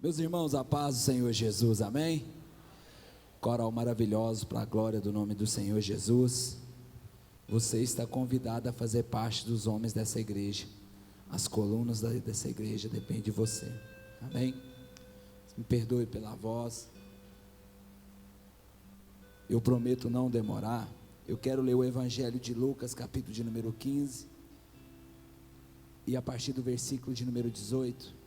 Meus irmãos, a paz do Senhor Jesus, amém? Coral maravilhoso para a glória do nome do Senhor Jesus. Você está convidado a fazer parte dos homens dessa igreja. As colunas dessa igreja dependem de você, amém? Me perdoe pela voz. Eu prometo não demorar. Eu quero ler o Evangelho de Lucas, capítulo de número 15, e a partir do versículo de número 18.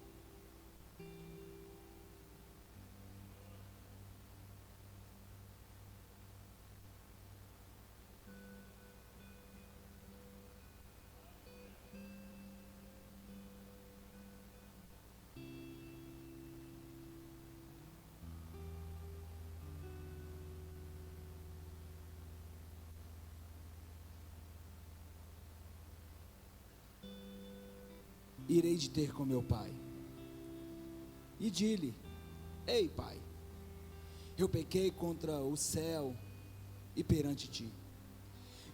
Irei de ter com meu pai, e di-lhe: Ei, pai, eu pequei contra o céu e perante ti.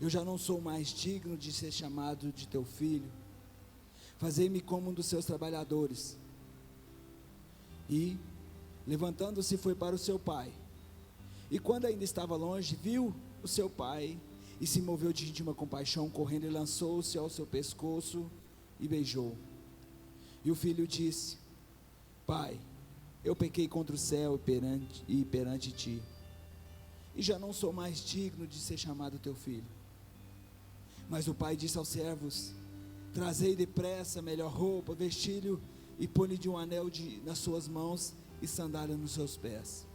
Eu já não sou mais digno de ser chamado de teu filho. Fazei-me como um dos seus trabalhadores. E, levantando-se, foi para o seu pai. E quando ainda estava longe, viu o seu pai, e se moveu de íntima compaixão, correndo, e lançou-se ao seu pescoço, e beijou. E o filho disse: Pai, eu pequei contra o céu e perante ti, e já não sou mais digno de ser chamado teu filho. Mas o pai disse aos servos: Trazei depressa a melhor roupa, vestilho, e põe-lhe de um anel nas suas mãos, e sandália nos seus pés.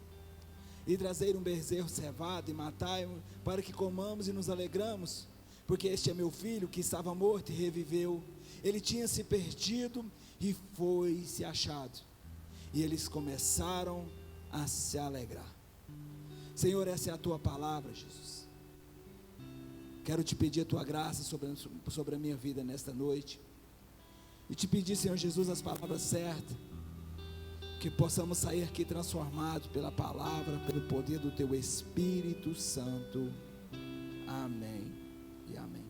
E trazei um bezerro cevado, e matai-o, para que comamos e nos alegramos, porque este é meu filho, que estava morto e reviveu. Ele tinha se perdido e foi-se achado. E eles começaram a se alegrar. Senhor, essa é a tua palavra, Jesus. Quero te pedir a tua graça sobre a minha vida nesta noite. E te pedir, Senhor Jesus, as palavras certas, que possamos sair aqui transformados pela palavra, pelo poder do teu Espírito Santo. Amém e amém.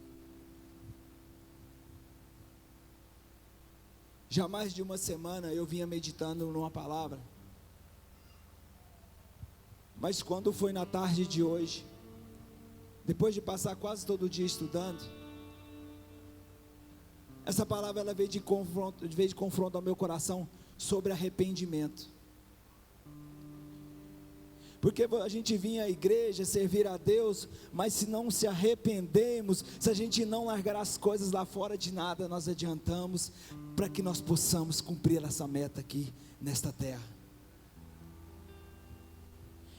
Já mais de uma semana eu vinha meditando numa palavra, mas quando foi na tarde de hoje, depois de passar quase todo o dia estudando, essa palavra ela veio de confronto ao meu coração sobre arrependimento. Porque a gente vinha à igreja servir a Deus, mas se não se arrependermos, se a gente não largar as coisas lá fora, de nada nós adiantamos, para que nós possamos cumprir essa meta aqui nesta terra.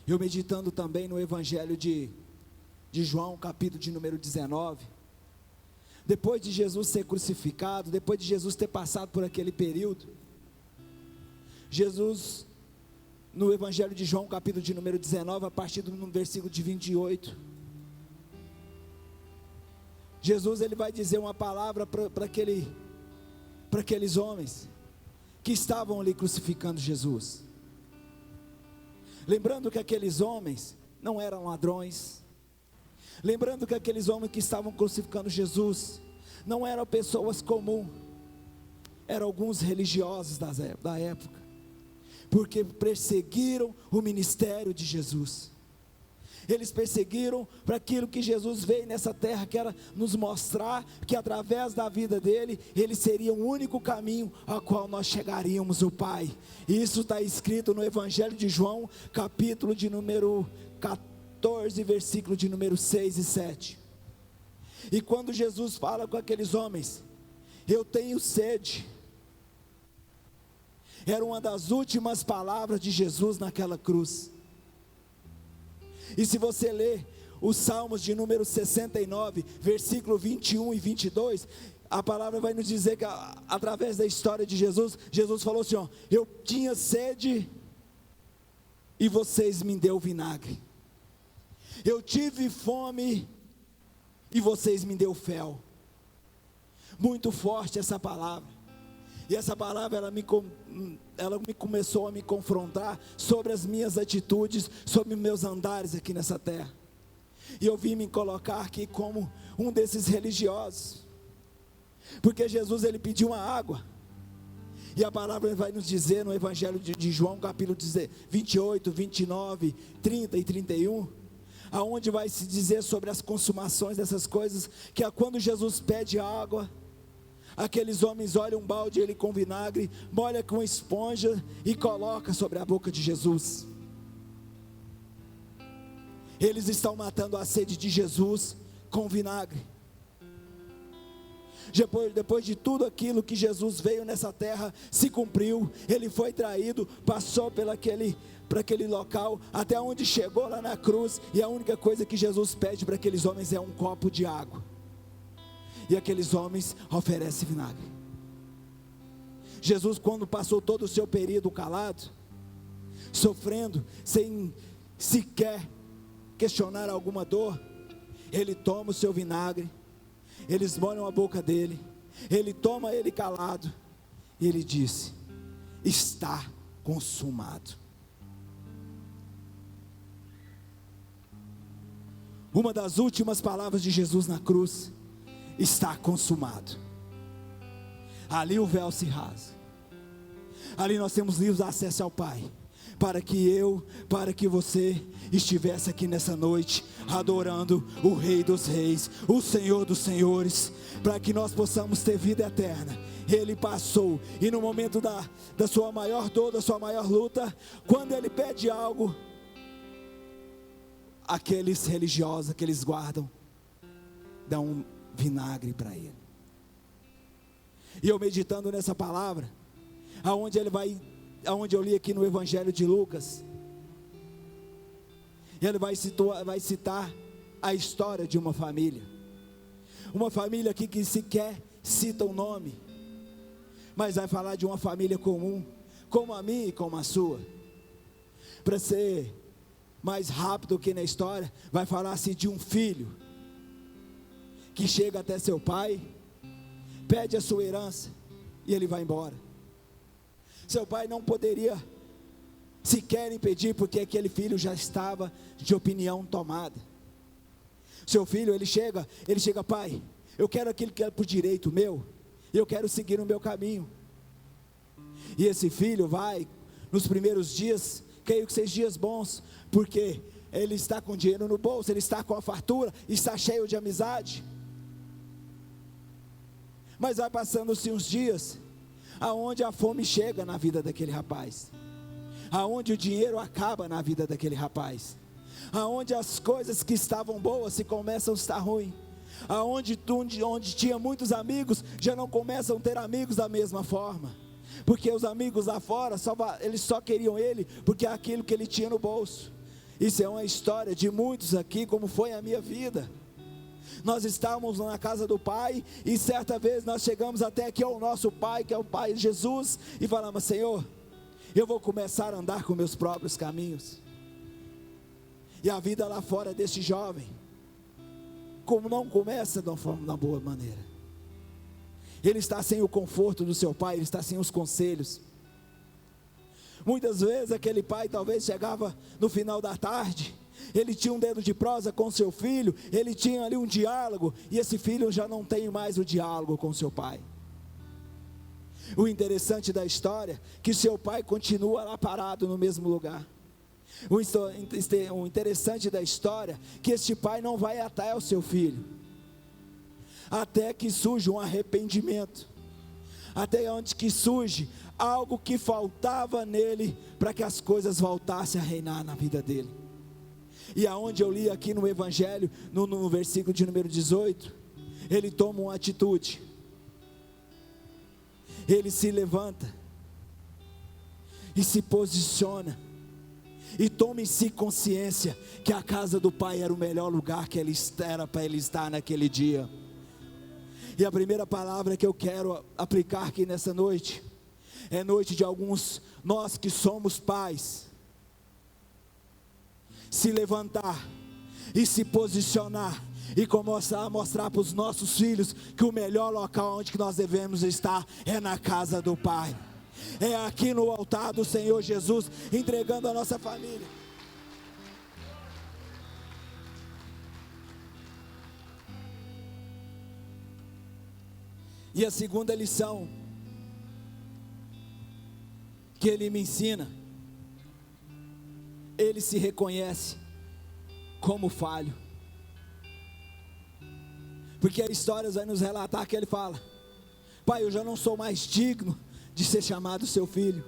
Eu meditando também no Evangelho de João, capítulo de número 19, depois de Jesus ser crucificado, depois de Jesus ter passado por aquele período, Jesus, no Evangelho de João, capítulo de número 19, a partir do versículo de 28, Jesus ele vai dizer uma palavra para aqueles homens que estavam ali crucificando Jesus. Lembrando que aqueles homens não eram ladrões, lembrando que aqueles homens que estavam crucificando Jesus não eram pessoas comuns, eram alguns religiosos da época, porque perseguiram o ministério de Jesus. Eles perseguiram para aquilo que Jesus veio nessa terra, que era nos mostrar que através da vida dele, ele seria o único caminho ao qual nós chegaríamos ao Pai. E isso está escrito no Evangelho de João, capítulo de número 14, versículo de número 6 e 7. E quando Jesus fala com aqueles homens: eu tenho sede, era uma das últimas palavras de Jesus naquela cruz. E se você ler os Salmos de número 69, versículo 21 e 22, a palavra vai nos dizer que através da história de Jesus, Jesus falou assim: ó, eu tinha sede e vocês me deu vinagre. Eu tive fome e vocês me deu fel. Muito forte essa palavra. E essa palavra ela começou a me confrontar sobre as minhas atitudes, sobre meus andares aqui nessa terra. E eu vim me colocar aqui como um desses religiosos, porque Jesus ele pediu uma água, E a palavra vai nos dizer no Evangelho de João, capítulo 28, 29, 30 e 31, aonde vai se dizer sobre as consumações dessas coisas, que é quando Jesus pede água, aqueles homens olham um balde ele com vinagre, molha com esponja e coloca sobre a boca de Jesus. Eles estão matando a sede de Jesus com vinagre. Depois de tudo aquilo que Jesus veio nessa terra, se cumpriu, ele foi traído, passou para aquele local, até onde chegou lá na cruz, e a única coisa que Jesus pede para aqueles homens é um copo de água, e aqueles homens oferecem vinagre. Jesus, quando passou todo o seu período calado, sofrendo, sem sequer questionar alguma dor, ele toma o seu vinagre, eles molham a boca dele, ele toma ele calado, e ele disse: está consumado. Uma das últimas palavras de Jesus na cruz: está consumado. Ali o véu se rasga, ali nós temos livre acesso ao Pai, para que você estivesse aqui nessa noite, adorando o Rei dos Reis, o Senhor dos Senhores, para que nós possamos ter vida eterna. Ele passou, e no momento da sua maior dor, da sua maior luta, quando ele pede algo, aqueles religiosos, aqueles guardam, dão um vinagre para ele. E eu meditando nessa palavra, aonde eu li aqui no Evangelho de Lucas, ele vai citar a história de uma família aqui que sequer cita o nome, mas vai falar de uma família comum, como a minha e como a sua. Para ser mais rápido que na história, vai falar-se de um filho que chega até seu pai, pede a sua herança e ele vai embora. Seu pai não poderia sequer impedir, porque aquele filho já estava de opinião tomada. Seu filho, ele chega, pai, eu quero aquilo que é por direito meu, eu quero seguir o meu caminho. E esse filho vai, nos primeiros dias, creio que 6 dias bons, porque ele está com dinheiro no bolso, ele está com a fartura, está cheio de amizade. Mas vai passando-se uns dias, aonde a fome chega na vida daquele rapaz, aonde o dinheiro acaba na vida daquele rapaz, aonde as coisas que estavam boas se começam a estar ruins, onde tinha muitos amigos, já não começam a ter amigos da mesma forma, porque os amigos lá fora, eles só queriam ele, porque é aquilo que ele tinha no bolso. Isso é uma história de muitos aqui, como foi a minha vida. Nós estávamos na casa do Pai, e certa vez nós chegamos até aqui ao nosso Pai, que é o Pai Jesus, e falamos: Senhor, eu vou começar a andar com meus próprios caminhos. E a vida lá fora deste jovem, como não começa de uma boa maneira, ele está sem o conforto do seu pai, ele está sem os conselhos. Muitas vezes aquele pai talvez chegava no final da tarde, ele tinha um dedo de prosa com seu filho, ele tinha ali um diálogo, e esse filho já não tem mais o diálogo com seu pai. O interessante da história é que seu pai continua lá parado no mesmo lugar. O interessante da história é que este pai não vai até o seu filho, até que surge um arrependimento, até onde que surge algo que faltava nele, para que as coisas voltassem a reinar na vida dele. E aonde eu li aqui no Evangelho, no versículo de número 18, ele toma uma atitude, ele se levanta, e se posiciona, e toma em si consciência, que a casa do Pai era o melhor lugar que ele era para ele estar naquele dia. E a primeira palavra que eu quero aplicar aqui nessa noite, é noite de alguns, nós que somos pais, se levantar, e se posicionar, e começar a mostrar para os nossos filhos, que o melhor local onde que nós devemos estar, é na casa do Pai, é aqui no altar do Senhor Jesus, entregando a nossa família. E a segunda lição que ele me ensina, ele se reconhece como falho. Porque a história vai nos relatar que ele fala: pai, eu já não sou mais digno de ser chamado seu filho.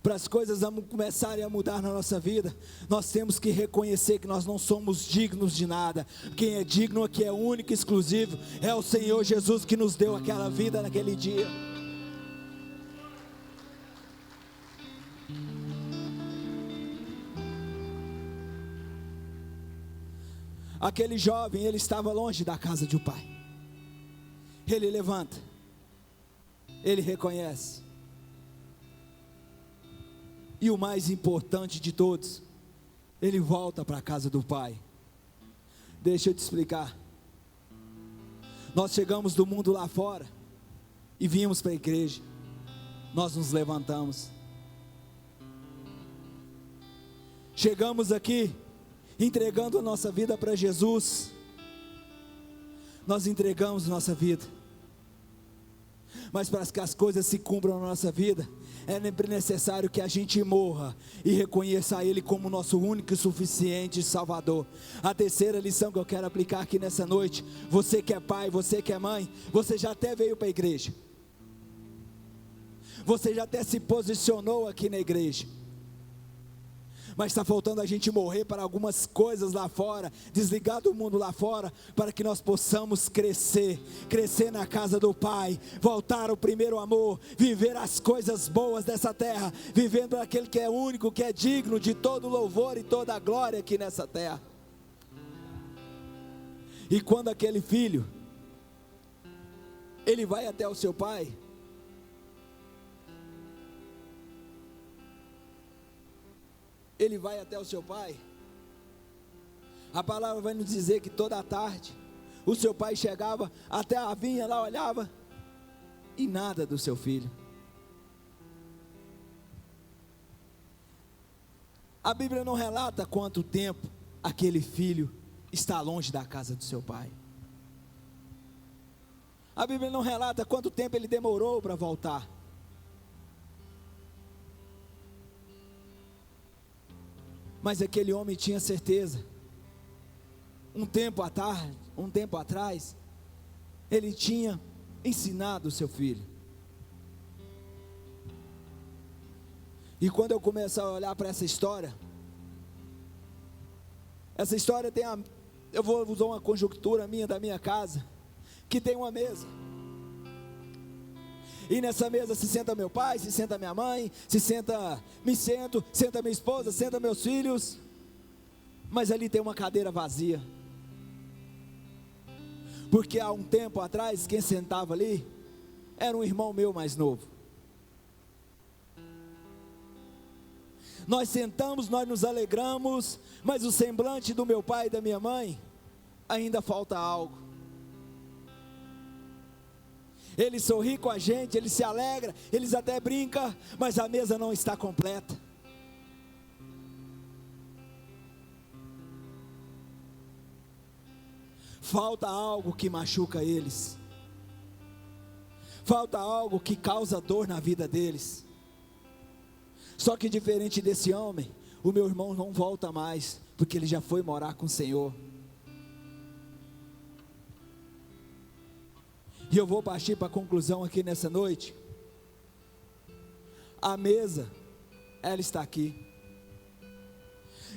Para as coisas começarem a mudar na nossa vida, nós temos que reconhecer que nós não somos dignos de nada. Quem é digno aqui é único e exclusivo, é o Senhor Jesus, que nos deu aquela vida naquele dia. Aquele jovem, ele estava longe da casa do pai. Ele levanta, ele reconhece, e o mais importante de todos, ele volta para a casa do pai. Deixa eu te explicar. Nós chegamos do mundo lá fora e viemos para a igreja. Nós nos levantamos, chegamos aqui entregando a nossa vida para Jesus. Nós entregamos nossa vida, mas para que as coisas se cumpram na nossa vida, é necessário que a gente morra e reconheça a Ele como nosso único e suficiente Salvador. A terceira lição que eu quero aplicar aqui nessa noite: você que é pai, você que é mãe, você já até veio para a igreja, você já até se posicionou aqui na igreja, mas está faltando a gente morrer para algumas coisas lá fora, desligar do mundo lá fora, para que nós possamos crescer na casa do Pai, voltar ao primeiro amor, viver as coisas boas dessa terra, vivendo aquele que é único, que é digno de todo louvor e toda a glória aqui nessa terra. E quando aquele filho, ele vai até o seu pai, a palavra vai nos dizer que toda a tarde, o seu pai chegava até a vinha lá, olhava, e nada do seu filho. A Bíblia não relata quanto tempo aquele filho está longe da casa do seu pai. A Bíblia não relata quanto tempo ele demorou para voltar. Mas aquele homem tinha certeza. Um tempo atrás, ele tinha ensinado o seu filho. E quando eu começo a olhar para essa história tem eu vou usar uma conjuntura da minha casa, que tem uma mesa. E nessa mesa se senta meu pai, se senta minha mãe, senta minha esposa, senta meus filhos. Mas ali tem uma cadeira vazia. Porque há um tempo atrás, quem sentava ali era um irmão meu mais novo. Nós sentamos, nós nos alegramos, mas o semblante do meu pai e da minha mãe, ainda falta algo. Ele sorri com a gente, ele se alegra, eles até brincam, mas a mesa não está completa. Falta algo que machuca eles. Falta algo que causa dor na vida deles. Só que diferente desse homem, o meu irmão não volta mais, porque ele já foi morar com o Senhor. E eu vou partir para a conclusão aqui nessa noite. A mesa, ela está aqui.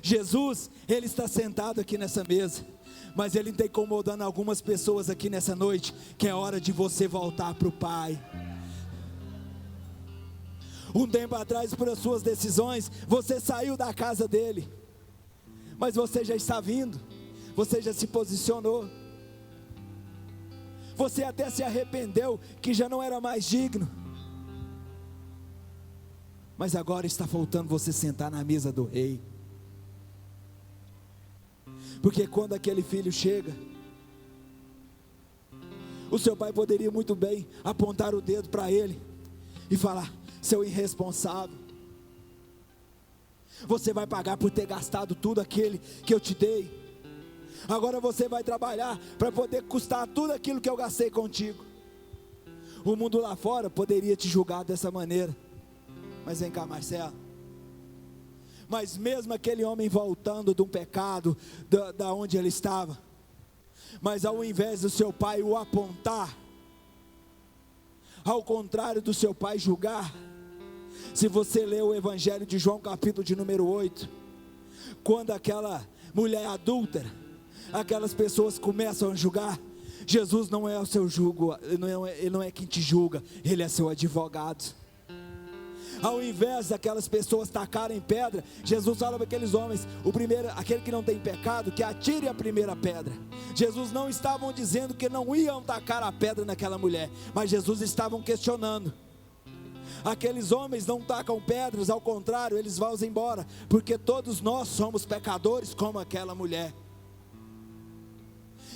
Jesus, ele está sentado aqui nessa mesa, mas ele está incomodando algumas pessoas aqui nessa noite, que é hora de você voltar para o Pai. Um tempo atrás, por as suas decisões, você saiu da casa dele, mas você já está vindo, você já se posicionou. Você até se arrependeu que já não era mais digno, mas agora está faltando você sentar na mesa do rei. Porque quando aquele filho chega, o seu pai poderia muito bem apontar o dedo para ele e falar: seu irresponsável, você vai pagar por ter gastado tudo aquele que eu te dei. Agora você vai trabalhar para poder custar tudo aquilo que eu gastei contigo. O mundo lá fora poderia te julgar dessa maneira. Mas vem cá, Marcelo. Mas mesmo aquele homem voltando de um pecado, da onde ele estava, mas ao invés do seu pai o apontar, ao contrário do seu pai julgar, se você ler o Evangelho de João, capítulo de número 8, quando aquela mulher adúltera, aquelas pessoas começam a julgar, Jesus não é o seu jugo, ele não é quem te julga, ele é seu advogado. Ao invés daquelas pessoas tacarem pedra, Jesus fala para aqueles homens, aquele que não tem pecado, que atire a primeira pedra. Jesus não estavam dizendo que não iam tacar a pedra naquela mulher, mas Jesus estavam questionando. Aqueles homens não tacam pedras, ao contrário, eles vão embora, porque todos nós somos pecadores como aquela mulher.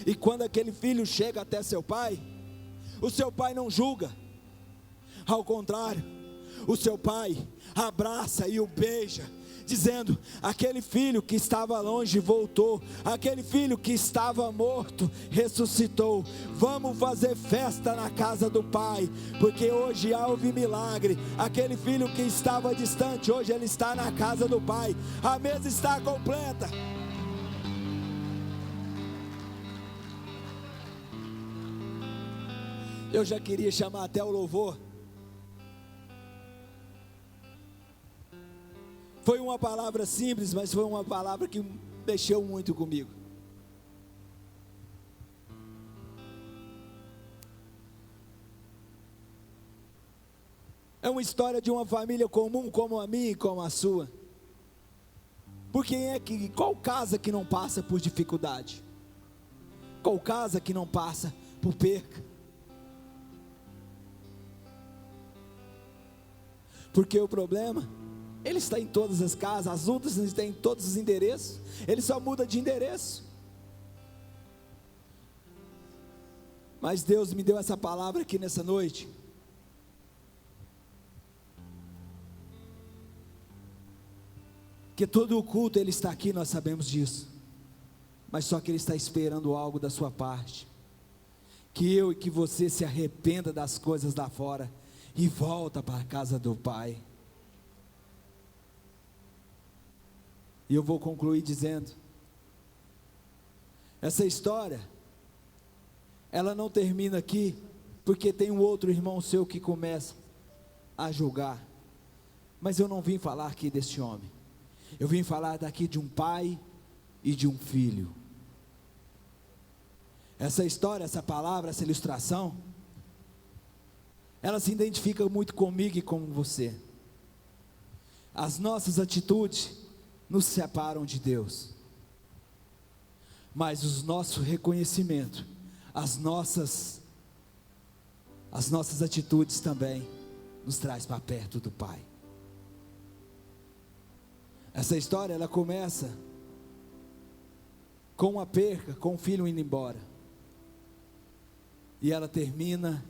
E quando aquele filho chega até seu pai, o seu pai não julga, ao contrário, o seu pai abraça e o beija, dizendo: aquele filho que estava longe voltou, aquele filho que estava morto ressuscitou, vamos fazer festa na casa do pai, porque hoje houve milagre. Aquele filho que estava distante, hoje ele está na casa do pai, a mesa está completa. Eu já queria chamar até o louvor. Foi uma palavra simples, mas foi uma palavra que mexeu muito comigo. É uma história de uma família comum como a minha e como a sua. Porque qual casa que não passa por dificuldade? Qual casa que não passa por perca? Porque o problema, ele está em todas as casas, as outras estão em todos os endereços, ele só muda de endereço. Mas Deus me deu essa palavra aqui nessa noite. Que todo o culto ele está aqui, nós sabemos disso. Mas só que ele está esperando algo da sua parte. Que eu e que você se arrependa das coisas lá fora e volta para a casa do Pai. E eu vou concluir dizendo, essa história, ela não termina aqui, porque tem um outro irmão seu que começa a julgar. Mas eu não vim falar aqui desse homem, eu vim falar daqui de um pai e de um filho. Essa história, essa palavra, essa ilustração, ela se identifica muito comigo e com você. As nossas atitudes nos separam de Deus, mas o nosso reconhecimento, as nossas atitudes também nos traz para perto do Pai. Essa história, ela começa com uma perca, com o filho indo embora, e ela termina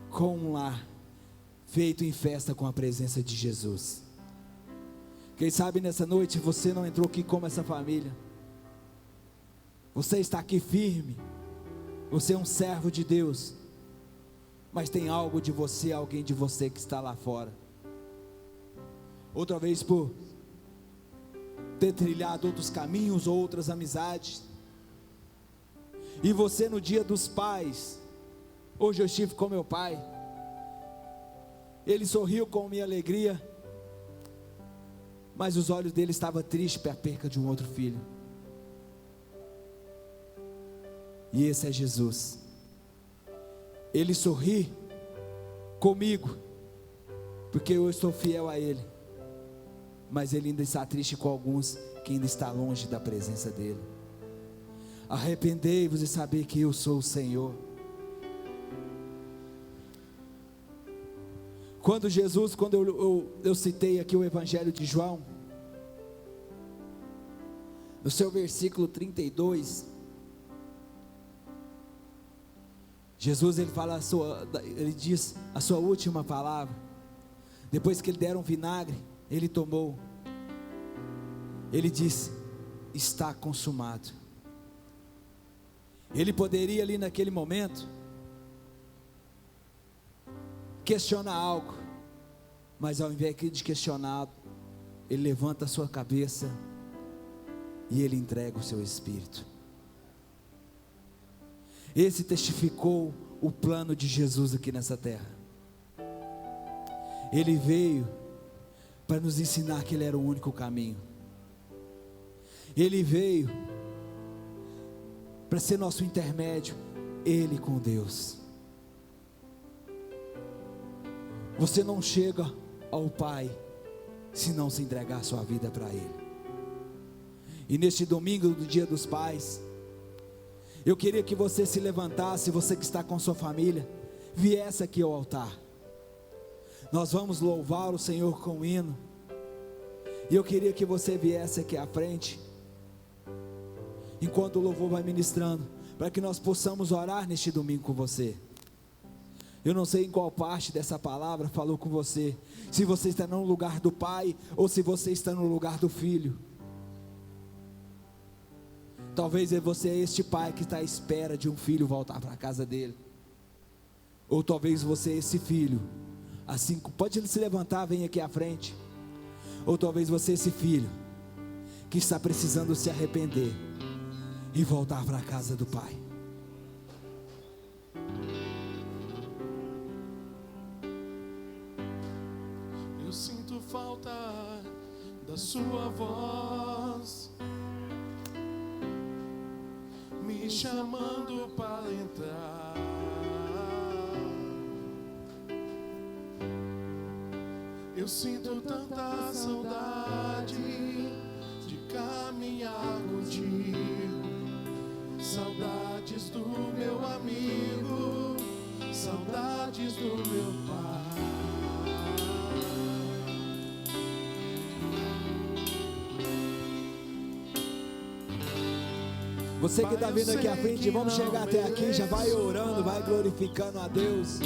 com um lar feito em festa com a presença de Jesus. Quem sabe nessa noite você não entrou aqui como essa família, você está aqui firme, você é um servo de Deus, mas tem algo de você, alguém de você que está lá fora, outra vez por ter trilhado outros caminhos ou outras amizades, e você no dia dos pais, hoje eu estive com meu pai, ele sorriu com minha alegria, mas os olhos dele estavam tristes pela perca de um outro filho. E esse é Jesus. Ele sorri comigo, porque eu estou fiel a Ele, mas Ele ainda está triste com alguns que ainda estão longe da presença dEle. Arrependei-vos e saber que eu sou o Senhor. Quando eu citei aqui o Evangelho de João, no seu versículo 32, Jesus ele diz a sua última palavra, depois que ele deram vinagre, ele tomou, ele disse: está consumado. Ele poderia ali naquele momento questiona algo, mas ao invés de questionar, ele levanta a sua cabeça e ele entrega o seu espírito. Esse testificou o plano de Jesus aqui nessa terra. Ele veio para nos ensinar que ele era o único caminho. Ele veio para ser nosso intermédio, ele com Deus. Você não chega ao Pai se não se entregar a sua vida para Ele. E neste domingo do Dia dos Pais, eu queria que você se levantasse, você que está com sua família, viesse aqui ao altar. Nós vamos louvar o Senhor com um hino. E eu queria que você viesse aqui à frente, enquanto o louvor vai ministrando, para que nós possamos orar neste domingo com você. Eu não sei em qual parte dessa palavra falou com você, se você está no lugar do pai, ou se você está no lugar do filho. Talvez você é este pai que está à espera de um filho voltar para a casa dele, ou talvez você é esse filho, assim, pode se levantar, vem aqui à frente, ou talvez você é esse filho, que está precisando se arrepender, e voltar para a casa do pai. Eu sinto falta da sua voz, me chamando para entrar. Eu sinto tanta saudade de caminhar contigo, saudades do meu amigo, saudades do meu pai. Você que está vindo aqui à frente, vamos chegar até aqui, já vai orando, vai glorificando a Deus.